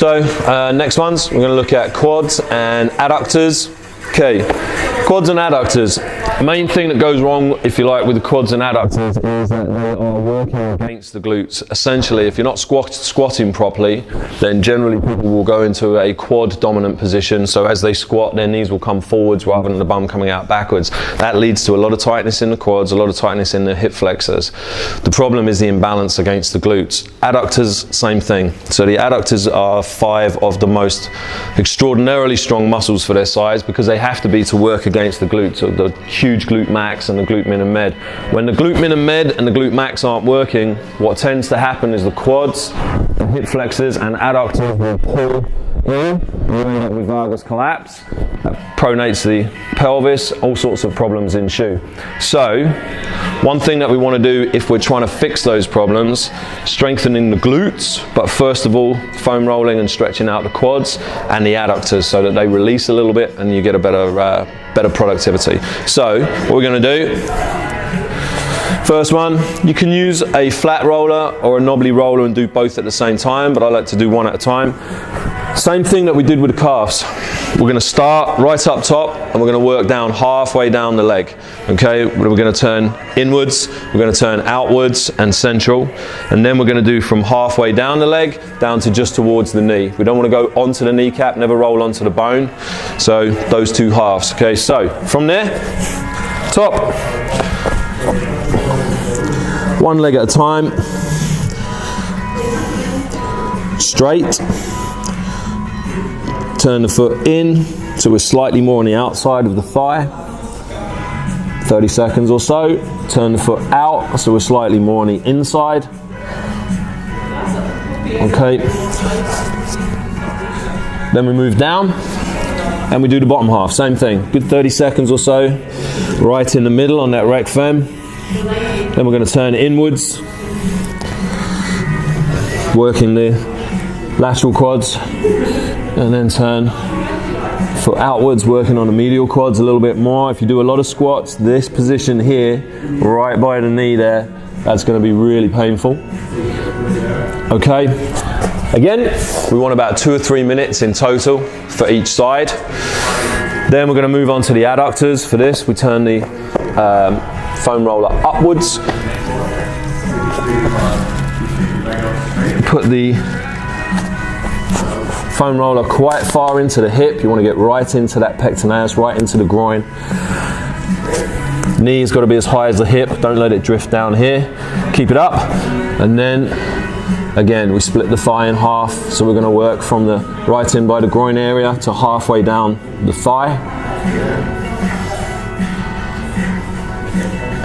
So next ones, we're going to look at quads and adductors. Okay, quads and adductors. The main thing that goes wrong, if you like, with the quads and adductors is that they are working against the glutes. Essentially, if you're not squatting properly, then generally people will go into a quad dominant position. So as they squat, their knees will come forwards rather than the bum coming out backwards. That leads to a lot of tightness in the quads, a lot of tightness in the hip flexors. The problem is the imbalance against the glutes. Adductors, same thing. So the adductors are 5 of the most extraordinarily strong muscles for their size, because they have to be to work against the glutes, so the huge glute max and the glute min and med. When the glute min and med and the glute max aren't working, what tends to happen is the quads, the hip flexors and adductors will pull in, with valgus collapse, that pronates the pelvis, all sorts of problems ensue. So one thing that we want to do if we're trying to fix those problems, strengthening the glutes, but first of all foam rolling and stretching out the quads and the adductors so that they release a little bit and you get a better productivity. So what we're going to do, first one, you can use a flat roller or a knobbly roller and do both at the same time, but I like to do one at a time. Same thing that we did with the calves. We're going to start right up top and we're going to work down halfway down the leg. Okay, we're going to turn inwards, we're going to turn outwards and central, and then we're going to do from halfway down the leg down to just towards the knee. We don't want to go onto the kneecap, never roll onto the bone. So those two halves. Okay, so from there, top, one leg at a time, straight. Turn the foot in so we're slightly more on the outside of the thigh. 30 seconds or so. Turn the foot out so we're slightly more on the inside. Okay. Then we move down and we do the bottom half. Same thing. Good 30 seconds or so. Right in the middle on that rec fem. Then we're going to turn inwards, working the lateral quads. And then turn foot outwards, working on the medial quads a little bit more. If you do a lot of squats, this position here, right by the knee there, that's going to be really painful. Okay, again, we want about 2 or 3 minutes in total for each side. Then we're going to move on to the adductors. For this, we turn the foam roller upwards. Put the foam roller quite far into the hip. You want to get right into that pectineus, right into the groin. Knee's got to be as high as the hip. Don't let it drift down here. Keep it up. And then again, we split the thigh in half. So we're going to work from the right in by the groin area to halfway down the thigh.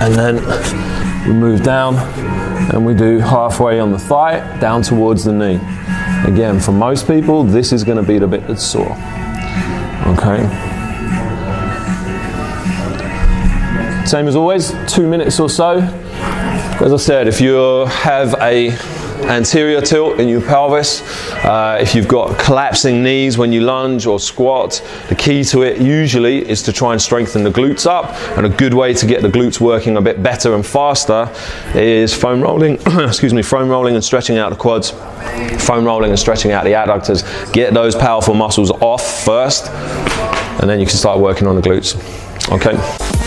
And then we move down and we do halfway on the thigh down towards the knee. Again, for most people, this is going to be the bit that's sore. Okay. Same as always, 2 minutes or so. As I said, if you have a anterior tilt in your pelvis, if you've got collapsing knees when you lunge or squat, the key to it usually is to try and strengthen the glutes up, and a good way to get the glutes working a bit better and faster is foam rolling, foam rolling and stretching out the quads, foam rolling and stretching out the adductors. Get those powerful muscles off first, and then you can start working on the glutes. Okay.